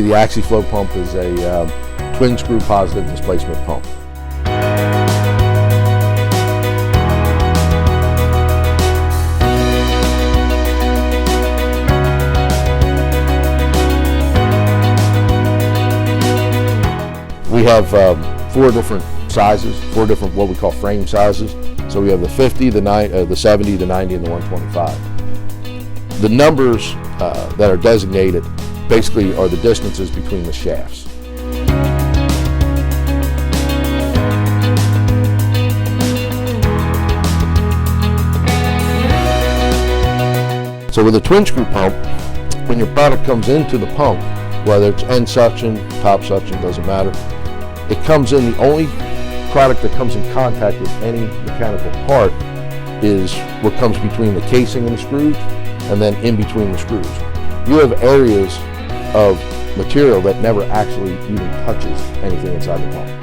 The Axiflow pump is a twin screw positive displacement pump. We have 4 different sizes, 4 different what we call frame sizes. So we have the 50, the 70, the 90, and the 125. The numbers that are designated basically are the distances between the shafts. So with a twin screw pump, when your product comes into the pump, whether it's end suction, top suction, doesn't matter, it comes in, the only product that comes in contact with any mechanical part is what comes between the casing and the screws, and then in between the screws. You have areas of material that never actually even touches anything inside the pump.